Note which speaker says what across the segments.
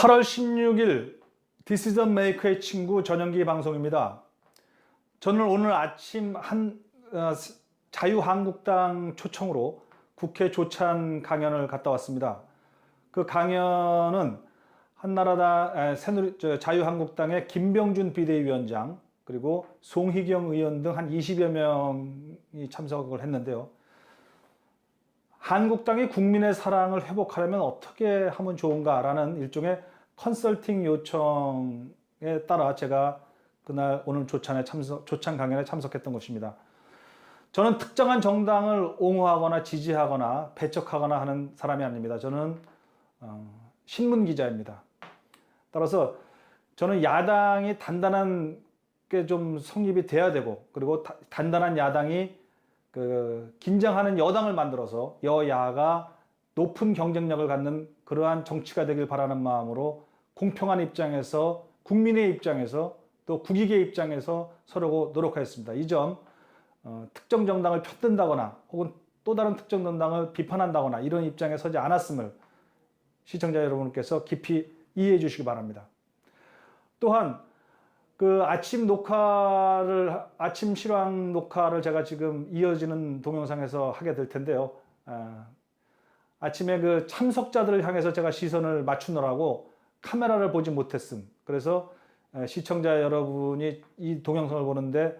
Speaker 1: 8월 16일 디시전 메이커의 친구 전영기 방송입니다. 저는 오늘 아침 자유한국당 초청으로 국회 조찬 강연을 갔다 왔습니다. 그 강연은 자유한국당의 김병준 비대위원장 그리고 송희경 의원 등 한 20여 명이 참석을 했는데요. 한국당이 국민의 사랑을 회복하려면 어떻게 하면 좋은가라는 일종의 컨설팅 요청에 따라 제가 그날 오늘 조찬 강연에 참석했던 것입니다. 저는 특정한 정당을 옹호하거나 지지하거나 배척하거나 하는 사람이 아닙니다. 저는 신문 기자입니다. 따라서 저는 야당이 단단하게 좀 성립이 돼야 되고, 그리고 단단한 야당이 긴장하는 여당을 만들어서 여야가 높은 경쟁력을 갖는 그러한 정치가 되길 바라는 마음으로 공평한 입장에서, 국민의 입장에서, 또 국익의 입장에서 서로 노력하였습니다. 이 점 특정 정당을 편든다거나 혹은 또 다른 특정 정당을 비판한다거나 이런 입장에 서지 않았음을 시청자 여러분께서 깊이 이해해 주시기 바랍니다. 또한 아침 실황 녹화를 제가 지금 이어지는 동영상에서 하게 될 텐데요. 아침에 참석자들을 향해서 제가 시선을 맞추느라고 카메라를 보지 못했음. 그래서 시청자 여러분이 이 동영상을 보는데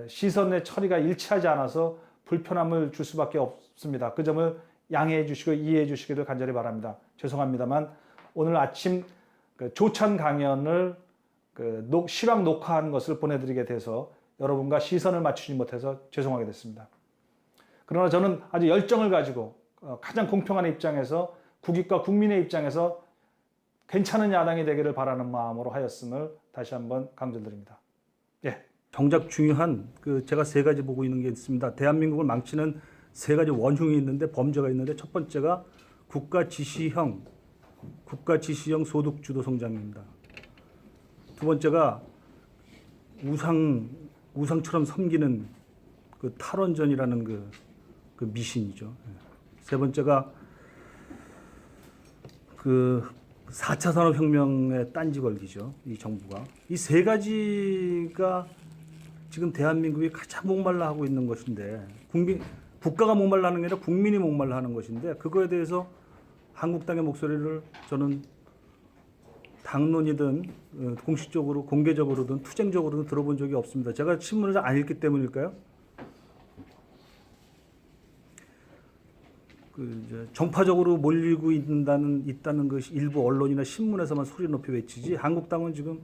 Speaker 1: 시선의 처리가 일치하지 않아서 불편함을 줄 수밖에 없습니다. 그 점을 양해해 주시고 이해해 주시기를 간절히 바랍니다. 죄송합니다만 오늘 아침 조찬 강연을 실황 녹화한 것을 보내드리게 돼서 여러분과 시선을 맞추지 못해서 죄송하게 됐습니다. 그러나 저는 아주 열정을 가지고 가장 공평한 입장에서 국익과 국민의 입장에서 괜찮은 야당이 되기를 바라는 마음으로 하였음을 다시 한번 강조드립니다. 예.
Speaker 2: 정작 중요한 제가 세 가지 보고 있는 게 있습니다. 대한민국을 망치는 세 가지 원흉이 있는데, 범죄가 있는데, 첫 번째가 국가 지시형 소득주도 성장입니다. 두 번째가 우상처럼 섬기는 탈원전이라는 미신이죠. 세 번째가 4차 산업혁명의 딴지 걸기죠. 이 정부가. 이 세 가지가 지금 대한민국이 가장 목말라 하고 있는 것인데, 국가가 목말라 하는 게 아니라 국민이 목말라 하는 것인데, 그거에 대해서 한국당의 목소리를 저는 당론이든 공식적으로 공개적으로든 투쟁적으로든 들어본 적이 없습니다. 제가 신문을 잘 안 읽기 때문일까요? 정파적으로 몰리고 있다는 것이 일부 언론이나 신문에서만 소리 높이 외치지, 한국당은 지금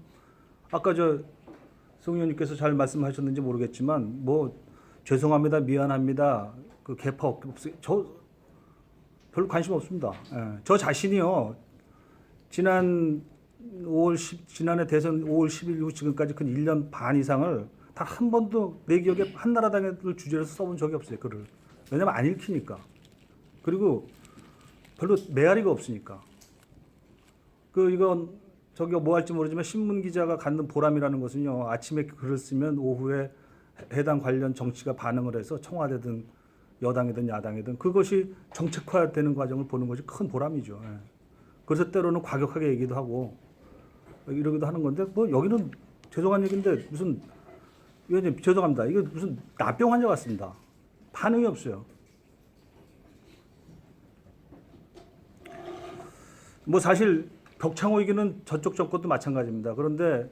Speaker 2: 아까 송 의원님께서 잘 말씀하셨는지 모르겠지만 죄송합니다, 미안합니다, 개파 없어요. 저 별로 관심 없습니다. 예. 저 자신이요, 지난해 대선 5월 10일 이후 지금까지 근 1년 반 이상을 단 한 번도 내 기억에 한나라당을 주제로 써본 적이 없어요. 글을. 왜냐면 안 읽히니까. 그리고 별로 메아리가 없으니까. 이건 뭐 할지 모르지만 신문 기자가 갖는 보람이라는 것은요, 아침에 글을 쓰면 오후에 해당 관련 정치가 반응을 해서 청와대든 여당이든 야당이든 그것이 정책화되는 과정을 보는 것이 큰 보람이죠. 예. 그래서 때로는 과격하게 얘기도 하고 이러기도 하는 건데, 여기는 죄송한 얘기인데 무슨, 의원님 죄송합니다, 이거 무슨 나병 환자 같습니다. 반응이 없어요. 사실 벽창호 얘기는 저쪽 정권도 마찬가지입니다. 그런데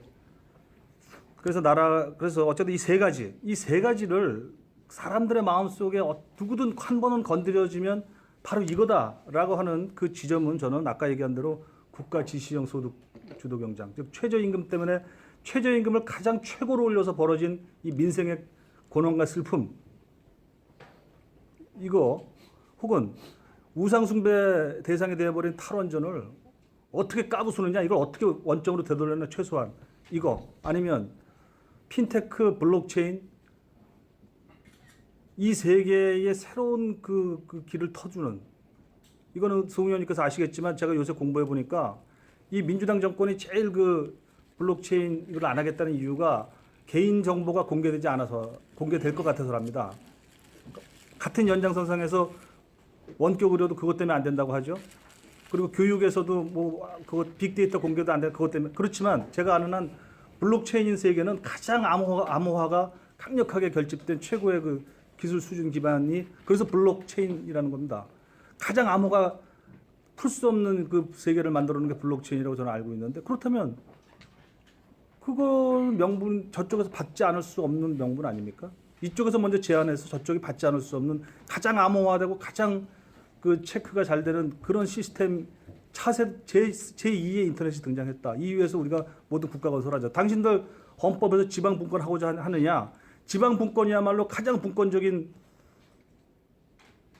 Speaker 2: 그래서 어쨌든 이 세 가지를 사람들의 마음속에 누구든 한 번은 건드려지면 바로 이거다라고 하는 그 지점은 저는 아까 얘기한 대로 국가 지시형 소득 주도 경장, 즉 최저임금 때문에 최저임금을 가장 최고로 올려서 벌어진 이 민생의 고난과 슬픔, 이거, 혹은 우상숭배 대상이 되어버린 탈원전을 어떻게 까부수느냐, 이걸 어떻게 원점으로 되돌려내 최소한 이거, 아니면 핀테크, 블록체인, 이 세 개의 새로운 길을 터주는, 이거는 송 의원님께서 아시겠지만 제가 요새 공부해 보니까 이 민주당 정권이 제일 블록체인 이걸 안 하겠다는 이유가 개인 정보가 공개될 것 같아서랍니다. 같은 연장선상에서 원격으로도 그것 때문에 안 된다고 하죠. 그리고 교육에서도 뭐 그거 빅데이터 공개도 안 돼 그것 때문에 그렇지만 제가 아는 한 블록체인 세계는 가장 암호화가 강력하게 결집된 최고의 그 기술 수준 기반이 그래서 블록체인이라는 겁니다. 가장 암호가 풀 수 없는 그 세계를 만들어 놓은 게 블록체인이라고 저는 알고 있는데 그렇다면 그걸 명분 저쪽에서 받지 않을 수 없는 명분 아닙니까? 이쪽에서 먼저 제안해서 저쪽이 받지 않을 수 없는 가장 암호화되고 가장 그 체크가 잘 되는 그런 시스템 차세 제2의 인터넷이 등장했다. 이 위해서 우리가 모두 국가 건설하자. 당신들 헌법에서 지방 분권하고자 하느냐? 지방 분권이야말로 가장 분권적인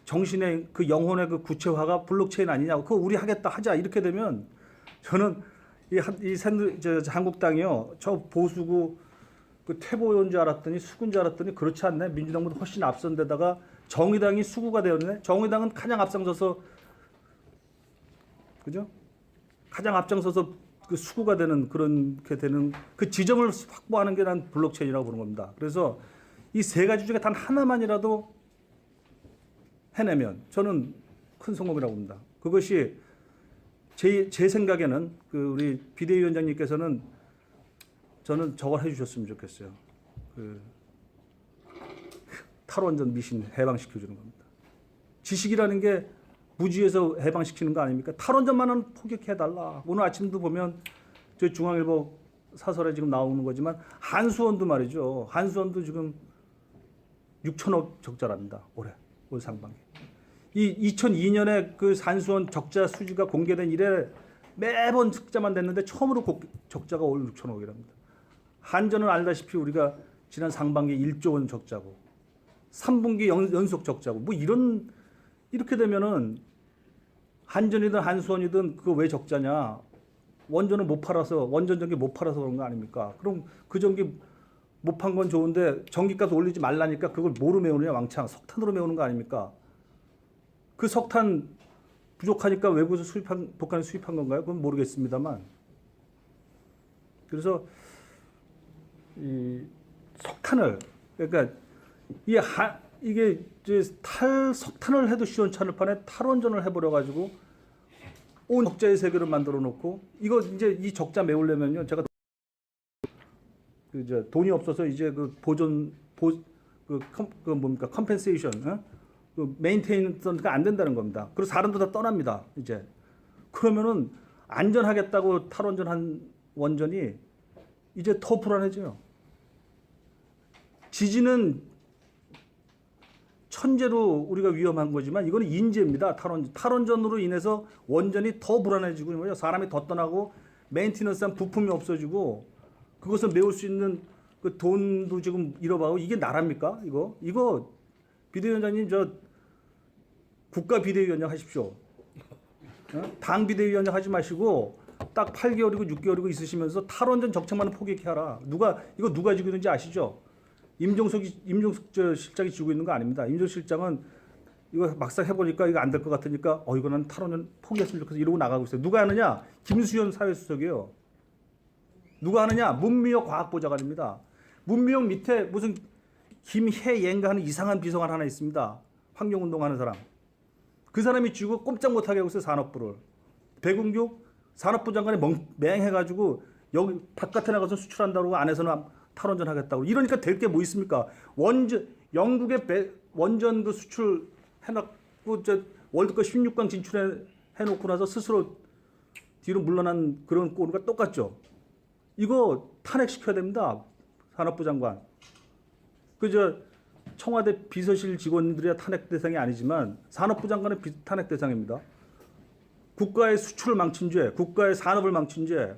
Speaker 2: 정신의 그 영혼의 그 구체화가 블록체인 아니냐고. 그거 우리 하겠다 하자. 이렇게 되면 저는 한국당이요. 저 보수고 그 퇴보인 줄 알았더니 수구인 줄 알았더니 그렇지 않네. 민주당보다 훨씬 앞선 데다가 정의당이 수구가 되었네. 정의당은 가장 앞장서서 그죠? 가장 앞장서서 그 수구가 되는 그렇게 되는 그 지점을 확보하는 게 난 블록체인이라고 보는 겁니다. 그래서 이 세 가지 중에 단 하나만이라도 해내면 저는 큰 성공이라고 봅니다. 그것이 제 생각에는 그 우리 비대위원장님께서는 저는 저걸 해주셨으면 좋겠어요. 그 탈원전 미신 해방시켜주는 겁니다. 지식이라는 게 무지에서 해방시키는 거 아닙니까? 탈원전만은 포격해달라. 오늘 아침도 보면 저희 중앙일보 사설에 지금 나오는 거지만 한수원도 말이죠. 한수원도 지금 6천억 적자랍니다. 올 상반기. 이 2002년에 그 한수원 적자 수지가 공개된 이래 매번 적자만 됐는데 처음으로 적자가 올 6천억이랍니다. 한전은 알다시피 우리가 지난 상반기 1조 원 적자고 3분기 연속 적자고 뭐 이렇게 되면은 한전이든 한수원이든 그거 왜 적자냐? 원전을 못 팔아서 원전 전기 못 팔아서 그런 거 아닙니까? 그럼 그 전기 못 판 건 좋은데 전기가스 올리지 말라니까 그걸 뭐로 메우느냐 왕창 석탄으로 메우는 거 아닙니까? 그 석탄 부족하니까 외국에서 북한에 수입한 건가요? 그건 모르겠습니다만. 그래서 이 석탄을 그러니까 이게 이제 석탄을 해도 시원찮을 판에 탈원전을 해버려 가지고 온 적자의 세계를 만들어 놓고 이거 이제 이 적자 메우려면요 제가 돈이 없어서 이제 그 뭡니까 컴펜세이션 그 메인테이넌스가 안 된다는 겁니다. 그래서 사람도 다 떠납니다. 이제 그러면은 안전하겠다고 탈원전한 원전이 이제 더 불안해져요. 지진은 천재로 우리가 위험한 거지만 이거는 인재입니다. 탈원전으로 인해서 원전이 더 불안해지고 사람이 더 떠나고 메인티넌스한 부품이 없어지고 그것을 메울 수 있는 그 돈도 지금 잃어가고 이게 나랍니까? 이거 비대위원장님 저 국가 비대위원장 하십시오. 당 비대위원장 하지 마시고 딱 8개월이고 6개월이고 있으시면서 탈원전 적책만은 포기하라. 이거 누가 지고 있는지 아시죠? 임종석 실장이 지고 있는 거 아닙니다. 임종석 실장은 이거 막상 해보니까 이거 안 될 것 같으니까 이거는 탈원전 포기했으면 좋겠어 이러고 나가고 있어요. 누가 하느냐? 김수현 사회수석이에요. 누가 하느냐? 문미혁 과학보좌관입니다. 문미혁 밑에 무슨 김혜예인가 하는 이상한 비서관 하나 있습니다. 환경운동하는 사람. 그 사람이 쥐고 꼼짝 못하게 하고 있어요. 산업부를. 배궁규 산업부 장관이 맹해가지고 여기 바깥에 나가서 수출한다고 안에서는 탈원전 하겠다고. 이러니까 될 게 뭐 있습니까? 영국의 원전 그 수출 해놓고 월드컵 16강 해놓고 나서 스스로 뒤로 물러난 그런 꼴과 똑같죠. 이거 탄핵시켜야 됩니다. 산업부 장관. 청와대 비서실 직원들이야 탄핵 대상이 아니지만 산업부 장관은 탄핵 대상입니다. 국가의 수출을 망친 죄, 국가의 산업을 망친 죄.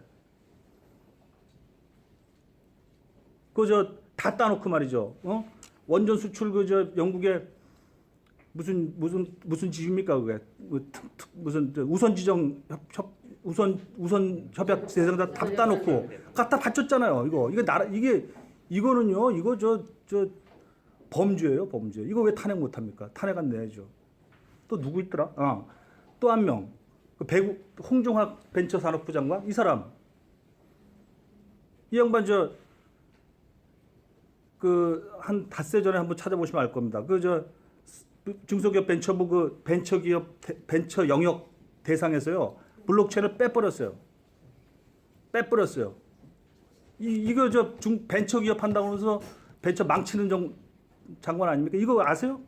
Speaker 2: 다 따놓고 말이죠. 원전 수출 영국의 무슨 지입니까 그게? 무슨 우선 지정 우선 협약 대상자 다 따놓고 갖다 바쳤잖아요. 이거는요. 이거 범죄예요, 범죄. 이거 왜 탄핵 못 합니까? 탄핵 안 내야죠. 또 누구 있더라? 또 한 명. 홍종학 벤처산업부 장관 이 사람. 이 양반 한 닷새 전에 한번 찾아보시면 알 겁니다. 중소기업 벤처부 벤처 영역 대상에서요 블록체인을 빼버렸어요. 이거 벤처 기업 한다고 하면서 벤처 망치는 장관 아닙니까? 이거 아세요?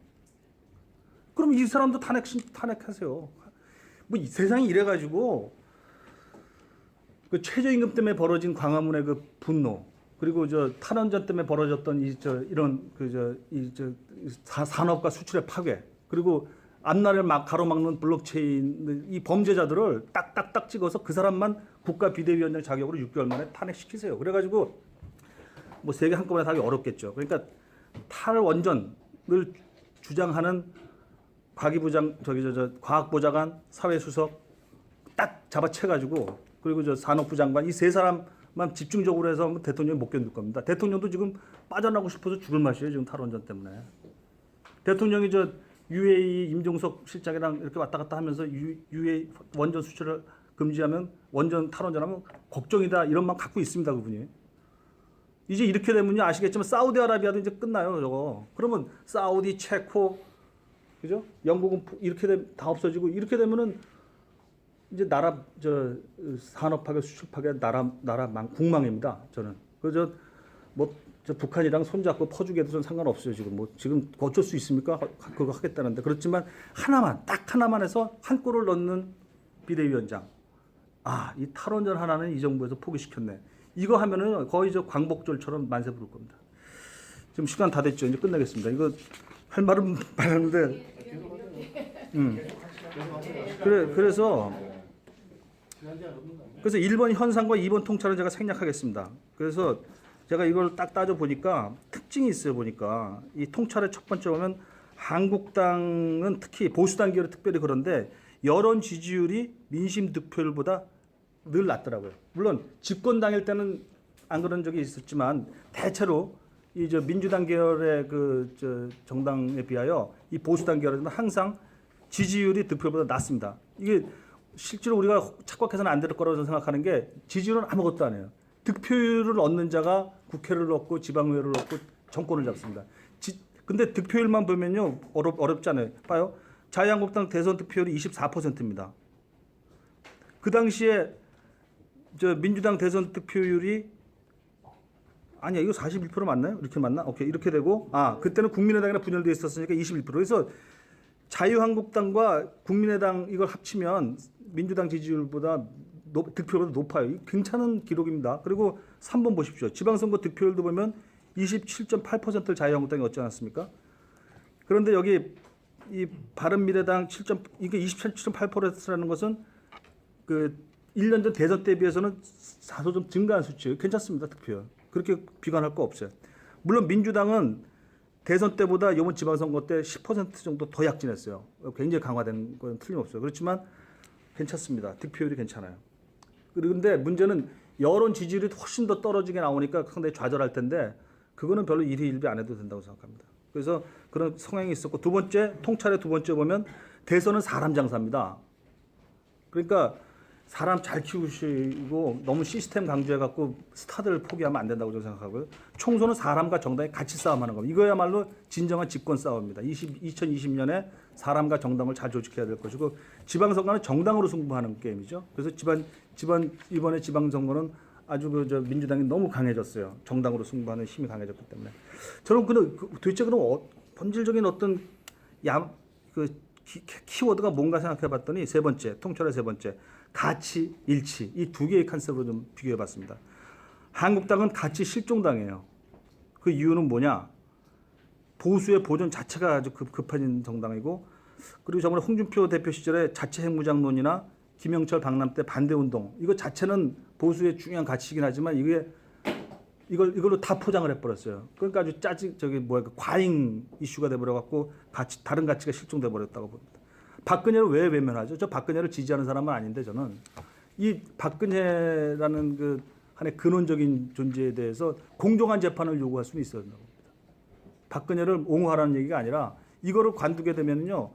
Speaker 2: 그럼 이 사람도 탄핵하세요. 뭐 이 세상이 이래가지고 그 최저임금 때문에 벌어진 광화문의 그 분노, 그리고 탈원전 때문에 벌어졌던 이런 산업과 수출의 파괴, 그리고 앞날을 막 가로막는 블록체인 이 범죄자들을 딱딱딱 찍어서 그 사람만 국가 비대위원장 자격으로 6개월 만에 탄핵시키세요. 그래가지고 뭐 세 개 한꺼번에 다 하기 어렵겠죠. 그러니까 탈원전을 주장하는 과기부장 과학보좌관 사회수석 딱 잡아채가지고 그리고 산업부 장관 이 세 사람만 집중적으로 해서 대통령이 못 견딜 겁니다. 대통령도 지금 빠져나가고 싶어서 죽을 맛이에요. 지금 탈원전 때문에. 대통령이 UAE 임종석 실장이랑 이렇게 왔다 갔다 하면서 UAE 원전 수출을 금지하면 원전 탈원전하면 걱정이다 이런 마음 갖고 있습니다. 그분이. 이제 이렇게 되면요 아시겠지만 사우디아라비아도 이제 끝나요. 저거. 그러면 사우디, 체코, 그죠? 영국은 이렇게 되면 다 없어지고 이렇게 되면은 이제 산업 파괴, 수출 파괴 나라망 국망입니다. 저는. 그래서 저 북한이랑 손잡고 퍼주게도 전 상관없어요. 지금 어쩔 수 있습니까? 그거 하겠다는데. 그렇지만 딱 하나만 해서 한 골을 넣는 비대위원장. 이 탈원전 하나는 이 정부에서 포기시켰네. 이거 하면은 거의 광복절처럼 만세 부를 겁니다. 지금 시간 다 됐죠. 이제 끝내겠습니다. 이거 할 말은 많은데. 그래서 1번 현상과 2번 통찰은 제가 생략하겠습니다. 그래서 제가 이걸 딱 따져 보니까 특징이 있어요. 보니까 이 통찰의 첫 번째 보면 한국당은 특히 보수당 계열이 특별히 그런데 여론 지지율이 민심 득표율보다 늘 낮더라고요. 물론 집권 당일 때는 안 그런 적이 있었지만 대체로 이 민주당 계열의 정당에 비하여 이 보수당 계열은 항상 지지율이 득표율보다 낮습니다. 이게 실제로 우리가 착각해서는 안 될 거라고 생각하는 게 지지율은 아무것도 안 해요. 득표율을 얻는 자가 국회를 얻고 지방의회를 얻고 정권을 잡습니다. 근데 득표율만 보면요 어렵잖아요. 봐요. 자유한국당 대선 득표율이 24%입니다. 그 당시에 민주당 대선 득표율이 아니야 이거 41% 맞나요? 이렇게 맞나? 오케이 이렇게 되고 그때는 국민의당이랑 분열돼 있었으니까 21%. 그래서 자유한국당과 국민의당 이걸 합치면 민주당 지지율보다 득표율보다 높아요. 괜찮은 기록입니다. 그리고 3번 보십시오. 지방선거 득표율도 보면 27.8%를 자유한국당이 얻지 않았습니까? 그런데 여기 이 바른미래당 이게 27.8%라는 것은 그 1년 전 대선 때 비해서는 다소 좀 증가한 수치예요. 괜찮습니다. 득표율. 그렇게 비관할 거 없어요. 물론 민주당은 대선 때보다 이번 지방선거 때 10% 정도 더 약진했어요. 굉장히 강화된 건 틀림없어요. 그렇지만 괜찮습니다. 득표율이 괜찮아요. 그런데 문제는 여론 지지율이 훨씬 더 떨어지게 나오니까 상당히 좌절할 텐데 그거는 별로 일희일비 안 해도 된다고 생각합니다. 그래서 그런 성향이 있었고 두 번째 통찰의 두 번째 보면 대선은 사람 장사입니다. 그러니까 사람 잘 키우시고 너무 시스템 강조해갖고 스타들을 포기하면 안 된다고 저는 생각하고요. 총선은 사람과 정당이 같이 싸움하는 겁니다. 이거야말로 진정한 집권 싸움입니다. 2020년에 사람과 정당을 잘 조직해야 될 것이고 지방선거는 정당으로 승부하는 게임이죠. 그래서 이번에 지방선거는 아주 민주당이 너무 강해졌어요. 정당으로 승부하는 힘이 강해졌기 때문에. 저는 도대체 본질적인 어떤 키워드가 뭔가 생각해봤더니 세 번째 통찰의 세 번째 가치 일치 이 두 개의 컨셉으로 좀 비교해봤습니다. 한국당은 가치 실종당이에요. 그 이유는 뭐냐? 보수의 보존 자체가 아주 급해진 정당이고 그리고 저번에 홍준표 대표 시절에 자체 핵무장론이나 김영철 방남 때 반대운동 이거 자체는 보수의 중요한 가치이긴 하지만 이걸로 다 포장을 해버렸어요. 그러니까 아주 과잉 이슈가 돼버려갖고 다른 가치가 실종돼 버렸다고 봅니다. 박근혜를 왜 외면하죠? 저 박근혜를 지지하는 사람은 아닌데 저는 이 박근혜라는 한의 근원적인 존재에 대해서 공정한 재판을 요구할 수는 있어야 된다고 봅니다. 박근혜를 옹호하라는 얘기가 아니라 이거를 관두게 되면요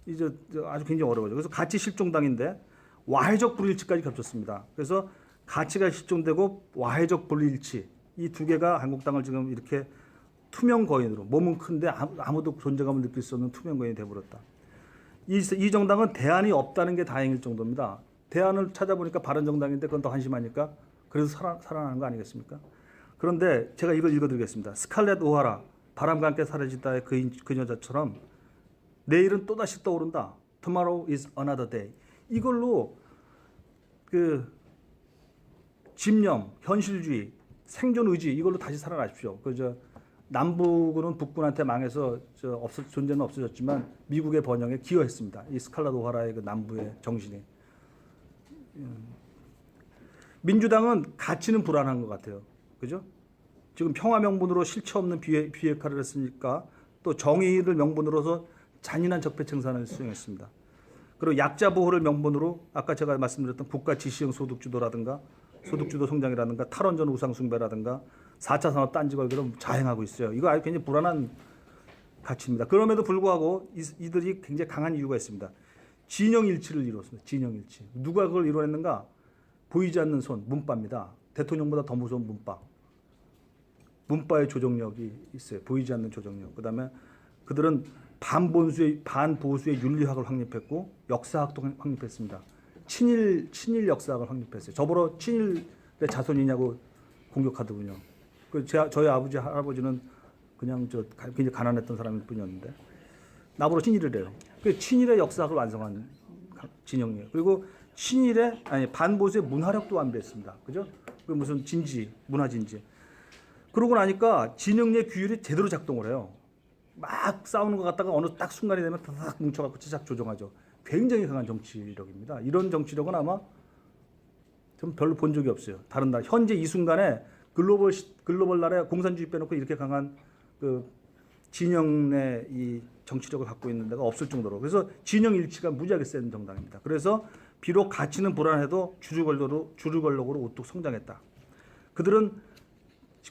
Speaker 2: 이제 아주 굉장히 어려워요. 그래서 가치 실종당인데 와해적 불일치까지 겹쳤습니다. 그래서 가치가 실종되고 와해적 불일치 이 두 개가 한국당을 지금 이렇게 투명 거인으로 몸은 큰데 아무도 존재감을 느낄 수 없는 투명 거인이 돼버렸다. 이 정당은 대안이 없다는 게 다행일 정도입니다. 대안을 찾아보니까 바른정당인데 그건 더 한심하니까 그래서 살아나는 거 아니겠습니까? 그런데 제가 이걸 읽어드리겠습니다. 스칼렛 오하라, 바람과 함께 사라지다의 그 여자처럼 내일은 또다시 떠오른다. Tomorrow is another day. 이걸로 그 집념, 현실주의, 생존 의지 이걸로 다시 살아나십시오. 그저 남북은 북군한테 망해서 존재는 없어졌지만 미국의 번영에 기여했습니다. 이 스칼렛 오하라의 그 남부의 정신이. 민주당은 가치는 불안한 것 같아요. 그죠? 지금 평화 명분으로 실체 없는 비핵화를 했으니까 또 정의를 명분으로서 잔인한 적폐청산을 수행했습니다. 그리고 약자 보호를 명분으로 아까 제가 말씀드렸던 국가 지시형 소득주도라든가 소득주도 성장이라든가 탈원전 우상 숭배라든가 4차 산업 딴지 걸기로 자행하고 있어요. 이거 아주 굉장히 불안한 가치입니다. 그럼에도 불구하고 이들이 굉장히 강한 이유가 있습니다. 진영 일치를 이뤘습니다. 진영 일치. 누가 그걸 이뤄냈는가? 보이지 않는 손, 문바입니다. 대통령보다 더 무서운 문바. 문바의 조정력이 있어요. 보이지 않는 조정력. 그다음에 그들은 반보수의 윤리학을 확립했고 역사학도 확립했습니다. 친일 역사학을 확립했어요. 저보러 친일의 자손이냐고 공격하더군요. 저희 아버지 할아버지는 그냥 굉장히 가난했던 사람일 뿐이었는데 나보러 친일이래요. 그 친일의 역사학을 완성한 진영이에요. 그리고 반보수의 문화력도 완비했습니다. 그죠? 그 무슨 문화 진지. 그러고 나니까 진영의 규율이 제대로 작동을 해요. 막 싸우는 것 같다가 어느 딱 순간이 되면 딱 뭉쳐갖고 치작 조정하죠. 굉장히 강한 정치력입니다. 이런 정치력은 아마 좀 별로 본 적이 없어요. 다른 나라. 현재 이 순간에 글로벌 나라에 공산주의 빼놓고 이렇게 강한 그 진영 내 이 정치력을 갖고 있는 데가 없을 정도로. 그래서 진영 일치가 무지하게 센 정당입니다. 그래서 비록 가치는 불안해도 주류권력으로 우뚝 성장했다. 그들은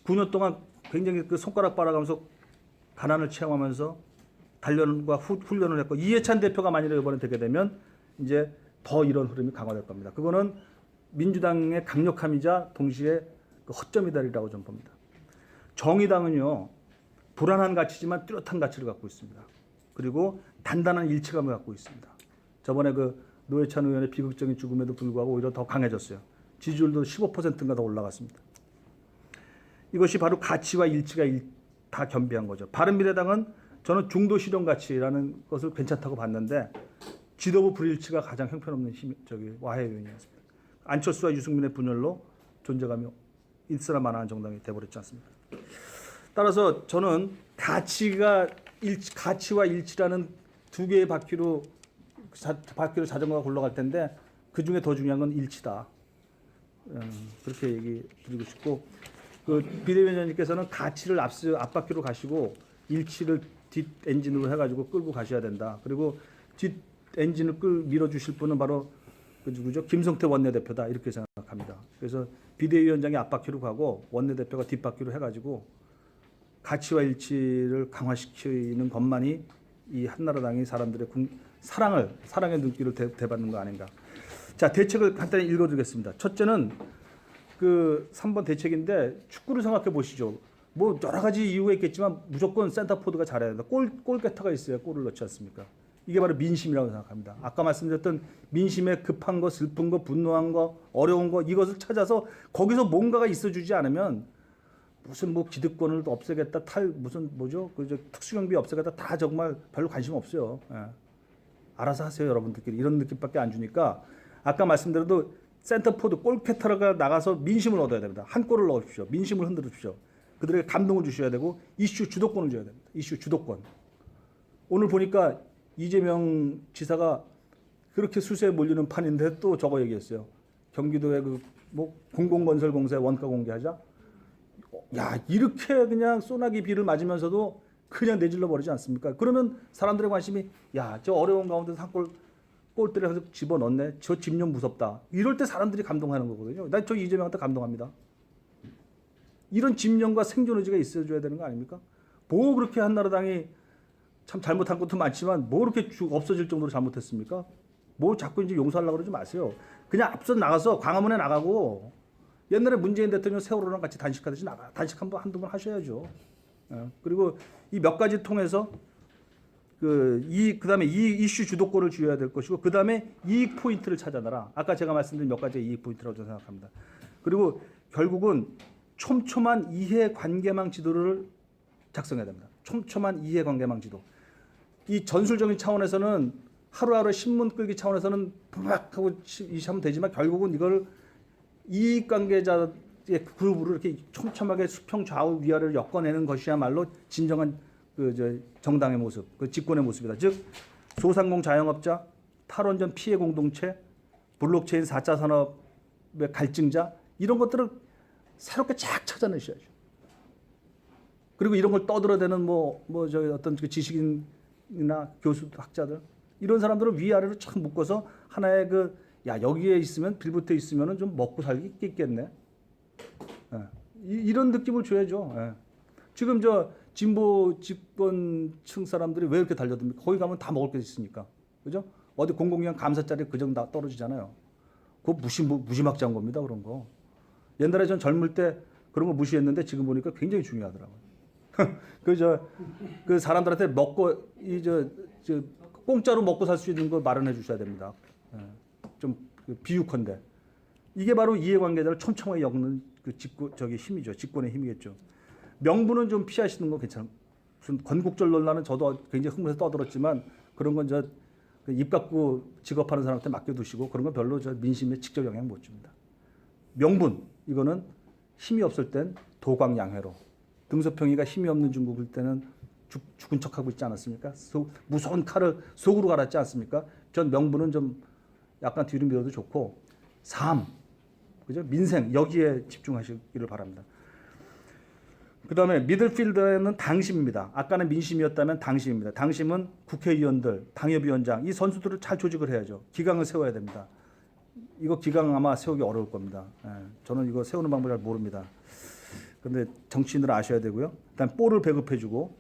Speaker 2: 9년 동안 굉장히 그 손가락 빨아가면서 가난을 체험하면서 단련과 훈련을 했고 이해찬 대표가 만일에 이번에 되게 되면 이제 더 이런 흐름이 강화될 겁니다. 그거는 민주당의 강력함이자 동시에 그 허점이다라고 좀 봅니다. 정의당은요 불안한 가치지만 뚜렷한 가치를 갖고 있습니다. 그리고 단단한 일치감을 갖고 있습니다. 저번에 그 노회찬 의원의 비극적인 죽음에도 불구하고 오히려 더 강해졌어요. 지지율도 15%인가 더 올라갔습니다. 이것이 바로 가치와 일치가 다 겸비한 거죠. 바른미래당은 저는 중도 실용 가치라는 것을 괜찮다고 봤는데 지도부 불일치가 가장 형편없는 와해 요인이었습니다. 안철수와 유승민의 분열로 존재감이 있으나 마나한 정당이 돼버렸지 않습니까? 따라서 저는 가치와 일치라는 두 개의 바퀴로 자전거가 굴러갈 텐데 그 중에 더 중요한 건 일치다. 그렇게 얘기 드리고 싶고 그 비대위원장님께서는 가치를 앞바퀴로 가시고 일치를 뒷 엔진으로 해가지고 끌고 가셔야 된다. 그리고 뒷 엔진을 밀어주실 분은 바로 누구죠? 김성태 원내대표다 이렇게 생각합니다. 그래서 비대위원장이 앞바퀴로 가고 원내대표가 뒷바퀴로 해가지고 가치와 일치를 강화시키는 것만이 이 한나라당이 사람들의 사랑의 눈길을 대받는 거 아닌가. 자, 대책을 간단히 읽어드리겠습니다. 첫째는 그 3번 대책인데 축구를 생각해 보시죠. 뭐 여러 가지 이유가 있겠지만 무조건 센터포드가 잘해야 된다. 골게터가 있어야 골을 넣지 않습니까? 이게 바로 민심이라고 생각합니다. 아까 말씀드렸던 민심의 급한 거, 슬픈 거, 분노한 거, 어려운 거 이것을 찾아서 거기서 뭔가가 있어주지 않으면 무슨 뭐 기득권을 없애겠다, 특수경비 없애겠다 다 정말 별로 관심 없어요. 예. 알아서 하세요, 여러분들끼리. 이런 느낌밖에 안 주니까 아까 말씀드려도 센터포드 골캐터가 나가서 민심을 얻어야 됩니다. 한 골을 넣으십시오. 민심을 흔들어 주십시오. 그들에게 감동을 주셔야 되고 이슈 주도권을 줘야 됩니다. 이슈 주도권. 오늘 보니까 이재명 지사가 그렇게 수세에 몰리는 판인데 또 저거 얘기했어요. 경기도에 공공건설 공사 원가 공개하자. 야, 이렇게 그냥 소나기 비를 맞으면서도 그냥 내질러 버리지 않습니까? 그러면 사람들의 관심이 야, 저 어려운 가운데서 한 골대를 집어넣네. 저 집념 무섭다. 이럴 때 사람들이 감동하는 거거든요. 난 저 이재명한테 감동합니다. 이런 집념과 생존 의지가 있어줘야 되는 거 아닙니까? 뭐 그렇게 한나라당이 참 잘못한 것도 많지만 뭐 그렇게 없어질 정도로 잘못했습니까? 뭐 자꾸 이제 용서하려고 그러지 마세요. 그냥 앞서 나가서 광화문에 나가고 옛날에 문재인 대통령 세월호랑 같이 단식하듯이 단식 한두 번 하셔야죠. 그리고 이 몇 가지 통해서 그다음에 이 이슈 주도권을 쥐어야 될 것이고 그다음에 이익 포인트를 찾아내라. 아까 제가 말씀드린 몇 가지 이익 포인트라고 저는 생각합니다. 그리고 결국은 촘촘한 이해 관계망 지도를 작성해야 됩니다. 촘촘한 이해 관계망 지도. 이 전술적인 차원에서는 하루하루 신문 끌기 차원에서는 부박하고 이시하면 되지만 결국은 이걸 이익 관계자의 그룹으로 이렇게 촘촘하게 수평 좌우 위아래를 엮어내는 것이야말로 진정한 정당의 모습, 그 집권의 모습이다. 즉 소상공 자영업자, 탈원전 피해 공동체, 블록체인 4차 산업의 갈증자 이런 것들을 새롭게 쫙 찾아내셔야죠. 그리고 이런 걸 떠들어대는 어떤 그 지식인이나 교수, 학자들 이런 사람들을 위아래로 쫙 묶어서 하나의 여기에 있으면 빌붙어 있으면은 좀 먹고 살기 있겠네. 예. 이런 느낌을 줘야죠. 예. 지금 진보 집권층 사람들이 왜 이렇게 달려듭니까? 거기 가면 다 먹을 게 있으니까. 그죠? 어디 공공기관 감사짜리 그 정도 다 떨어지잖아요. 그거 무지막지한 겁니다. 그런 거. 옛날에 전 젊을 때 그런 거 무시했는데 지금 보니까 굉장히 중요하더라고요. 그 사람들한테 먹고 공짜로 먹고 살 수 있는 거 마련해 주셔야 됩니다. 예. 좀 비유컨대. 이게 바로 이해관계자를 촘촘하게 엮는 힘이죠. 집권의 힘이겠죠. 명분은 좀 피하시는 거 괜찮아요. 무슨 건국절 논란은 저도 굉장히 흥분해서 떠들었지만 그런 건 입 갖고 직업하는 사람한테 맡겨두시고 그런 건 별로 민심에 직접 영향 못 줍니다. 명분 이거는 힘이 없을 땐 도광양회로 등소평이가 힘이 없는 중국일 때는 죽은 척하고 있지 않았습니까? 무서운 칼을 속으로 갈았지 않습니까? 전 명분은 좀 약간 뒤로 밀어도 좋고 삶, 그죠? 민생 여기에 집중하시기를 바랍니다. 그 다음에 미들필더에는 당심입니다. 아까는 민심이었다면 당심입니다. 당심은 국회의원들, 당협위원장 이 선수들을 잘 조직을 해야죠. 기강을 세워야 됩니다. 이거 기강 아마 세우기 어려울 겁니다. 예, 저는 이거 세우는 방법을 잘 모릅니다. 근데 정치인들은 아셔야 되고요. 일단 볼을 배급해주고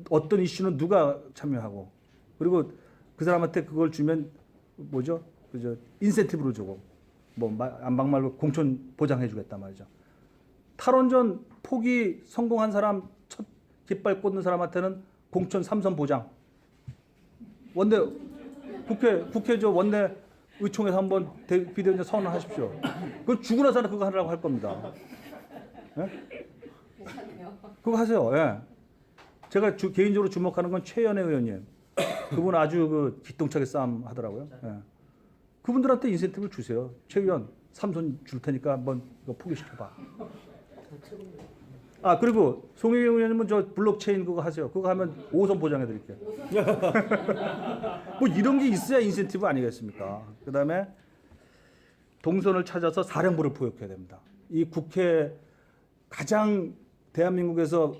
Speaker 2: 어떤 이슈는 누가 참여하고 그리고 그 사람한테 그걸 주면 그죠? 인센티브를 주고 막말로 공천 보장해주겠다 말이죠. 탈원전 포기 성공한 사람 첫 깃발 꽂는 사람한테는 공천 3선 보장. 국회 원내 의총에서 한번 비대위원장 선언하십시오. 그건 죽고 나서는 그거 하려고 할 겁니다. 예? 그거 하세요. 예. 제가 개인적으로 주목하는 건 최연애 의원님. 그분 아주 기똥차게 싸움 하더라고요. 예. 그분들한테 인센티브를 주세요. 최 의원 3선 줄 테니까 한번 이거 포기시켜봐. 그리고 송혜경 의원님은 블록체인 그거 하세요. 그거 하면 5선 보장해 드릴게요. 이런 게 있어야 인센티브 아니겠습니까? 그 다음에 동선을 찾아서 사령부를 포획해야 됩니다. 이 국회 가장 대한민국에서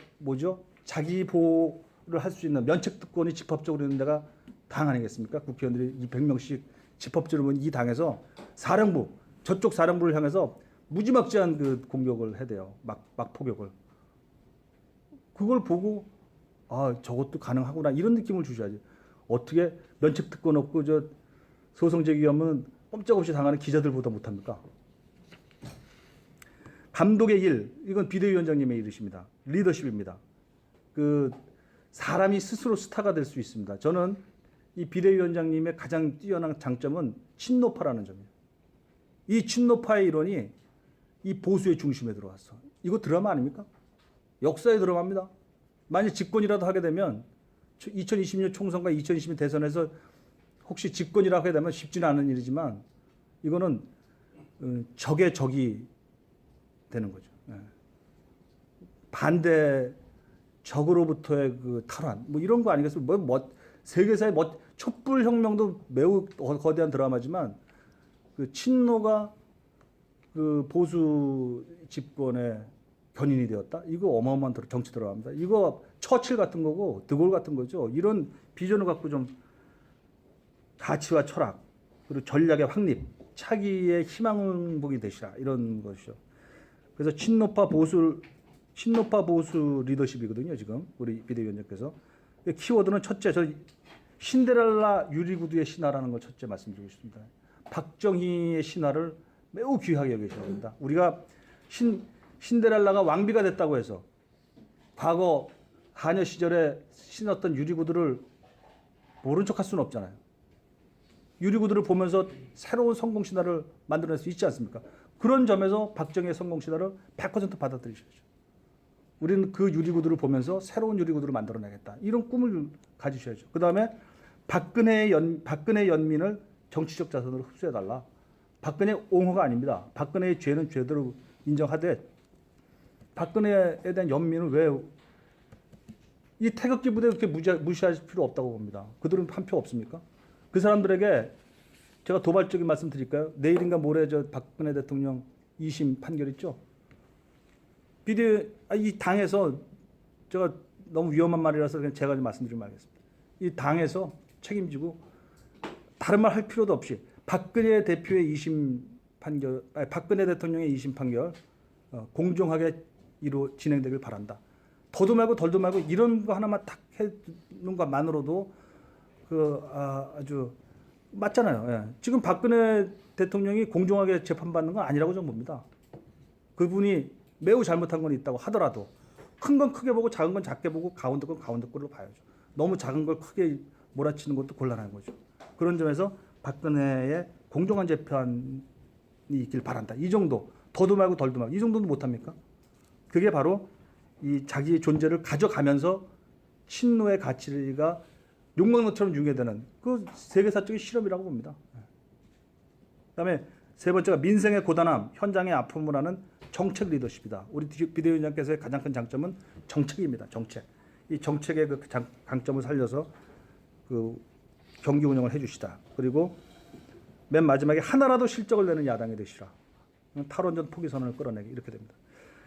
Speaker 2: 자기 보호를 할 수 있는 면책특권이 집합적으로 있는 데가 당 아니겠습니까? 국회의원들이 200명씩 집합적으로 보면 이 당에서 사령부, 저쪽 사령부를 향해서 무지막지한 공격을 해대요. 막 포격을. 그걸 보고 저것도 가능하구나 이런 느낌을 주셔야지. 어떻게 면책특권 없고 소송 제기하면 꼼짝없이 당하는 기자들보다 못합니까? 감독의 일, 이건 비대위원장님의 일이십니다. 리더십입니다. 사람이 스스로 스타가 될 수 있습니다. 저는 이 비대위원장님의 가장 뛰어난 장점은 친노파라는 점이에요. 이 친노파의 이론이 이 보수의 중심에 들어왔어. 이거 드라마 아닙니까? 역사의 드라마입니다. 만약 집권이라도 하게 되면 2020년 총선과 2020년 대선에서 혹시 집권이라고 하게 되면 쉽지는 않은 일이지만 이거는 적의 적이 되는 거죠. 반대 적으로부터의 탈환 이런 거 아니겠습니까? 세계사의 촛불혁명도 매우 거대한 드라마지만 친노가 보수 집권의 견인이 되었다. 이거 어마어마한 정치 들어갑니다. 이거 처칠 같은 거고 드골 같은 거죠. 이런 비전을 갖고 좀 가치와 철학 그리고 전략의 확립, 차기의 희망봉이 되시라 이런 것이죠. 그래서 친노파 보수 리더십이거든요. 지금 우리 비대위원장께서 키워드는 첫째, 신데렐라 유리구두의 신화라는 걸 첫째 말씀드리고 싶습니다. 박정희의 신화를 매우 귀하게 여기셔야 됩니다. 우리가 신데렐라가 왕비가 됐다고 해서 과거 하녀 시절에 신었던 유리구두를 모른 척할 수는 없잖아요. 유리구두를 보면서 새로운 성공 신화를 만들어낼 수 있지 않습니까? 그런 점에서 박정희의 성공 신화를 100% 받아들이셔야죠. 우리는 그 유리구두를 보면서 새로운 유리구두를 만들어내겠다. 이런 꿈을 가지셔야죠. 그 다음에 박근혜 연민을 정치적 자산으로 흡수해달라. 박근혜 옹호가 아닙니다. 박근혜의 죄는 죄대로 인정하되 박근혜에 대한 연민을 왜 이 태극기 부대 그렇게 무시하실 필요 없다고 봅니다. 그들은 한 표 없습니까? 그 사람들에게 제가 도발적인 말씀 드릴까요? 내일인가 모레 저 박근혜 대통령 2심 판결 있죠? 이 당에서 제가 너무 위험한 말이라서 그냥 제가 좀 말씀드리면 알겠습니다. 이 당에서 책임지고 다른 말 할 필요도 없이 박근혜 대표의 2심 판결, 박근혜 대통령의 2심 판결 공정하게 진행되길 바란다. 더도 말고 덜도 말고 이런 거 하나만 딱 해놓은 것만으로도 아주 맞잖아요. 예. 지금 박근혜 대통령이 공정하게 재판받는 건 아니라고 저는 봅니다. 그분이 매우 잘못한 건 있다고 하더라도 큰 건 크게 보고 작은 건 작게 보고 가운데 건 가운데 걸로 봐야죠. 너무 작은 걸 크게 몰아치는 것도 곤란한 거죠. 그런 점에서 박근혜의 공정한 재판이 있길 바란다. 이 정도. 더도 말고 덜도 말고 이 정도도 못합니까? 그게 바로 이 자기의 존재를 가져가면서 친노의 가치가 용광로처럼 융해되는 그 세계사적인 실험이라고 봅니다. 그다음에 세 번째가 민생의 고단함, 현장의 아픔을 하는 정책 리더십이다. 우리 비대위원장께서의 가장 큰 장점은 정책입니다. 정책. 이 정책의 그 강점을 살려서 그 경기 운영을 해주시다. 그리고 맨 마지막에 하나라도 실적을 내는 야당이 되시라. 탈원전 포기 선언을 끌어내기 이렇게 됩니다.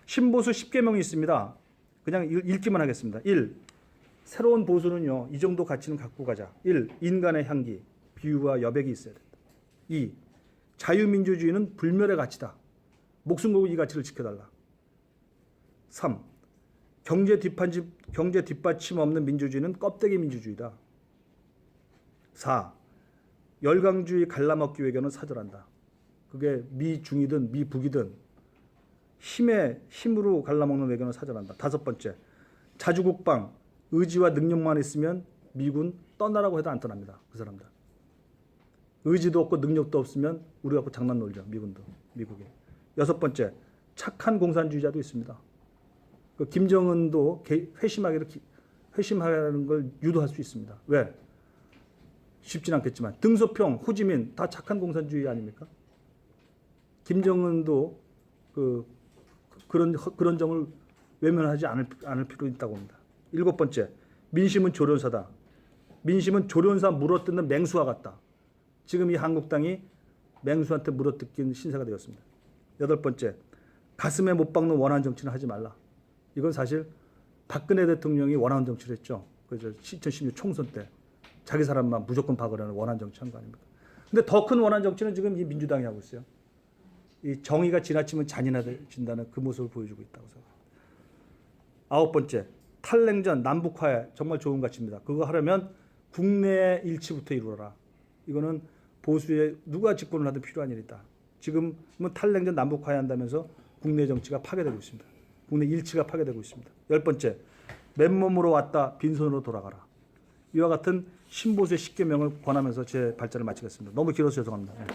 Speaker 2: 신보수 10계명이 있습니다. 그냥 읽기만 하겠습니다. 1. 새로운 보수는요. 이 정도 가치는 갖고 가자. 1. 인간의 향기, 비유와 여백이 있어야 된다. 2. 자유민주주의는 불멸의 가치다. 목숨 걸고 이 가치를 지켜달라. 3. 경제 뒷받침 없는 민주주의는 껍데기 민주주의다. 4. 열강주의 갈라먹기 외교는 사절한다. 그게 미중이든 미북이든 힘으로 갈라먹는 외교는 사절한다. 5번째, 자주국방, 의지와 능력만 있으면 미군 떠나라고 해도 안 떠납니다. 그 사람들. 의지도 없고 능력도 없으면 우리 갖고 장난 놀죠. 미국이. 6번째, 착한 공산주의자도 있습니다. 그 김정은도 회심하는 걸 유도할 수 있습니다. 왜? 쉽진 않겠지만 등소평, 호지민 다 착한 공산주의 아닙니까? 김정은도 그런 점을 외면하지 않을 필요 있다고 봅니다. 7번째, 민심은 조련사다. 민심은 조련사 물어뜯는 맹수와 같다. 지금 이 한국당이 맹수한테 물어뜯긴 신세가 되었습니다. 8번째, 가슴에 못 박는 원한 정치는 하지 말라. 이건 사실 박근혜 대통령이 원한 정치를 했죠. 그죠? 2016 총선 때 자기 사람만 무조건 박으려는 원한 정치한 거 아닙니까? 근데 더 큰 원한 정치는 지금 이 민주당이 하고 있어요. 이 정의가 지나치면 잔인해진다는 그 모습을 보여주고 있다고 생각합니다. 9번째, 탈냉전 남북화에 정말 좋은 가치입니다. 그거 하려면 국내 일치부터 이루어라. 이거는 보수에 누가 집권을 하든 필요한 일이다. 지금은 탈냉전 남북화해 한다면서 국내 정치가 파괴되고 있습니다. 국내 일치가 파괴되고 있습니다. 10번째, 맨몸으로 왔다 빈손으로 돌아가라. 이와 같은 신보수의 10계명을 권하면서 제 발제를 마치겠습니다. 너무 길어서 죄송합니다. 네.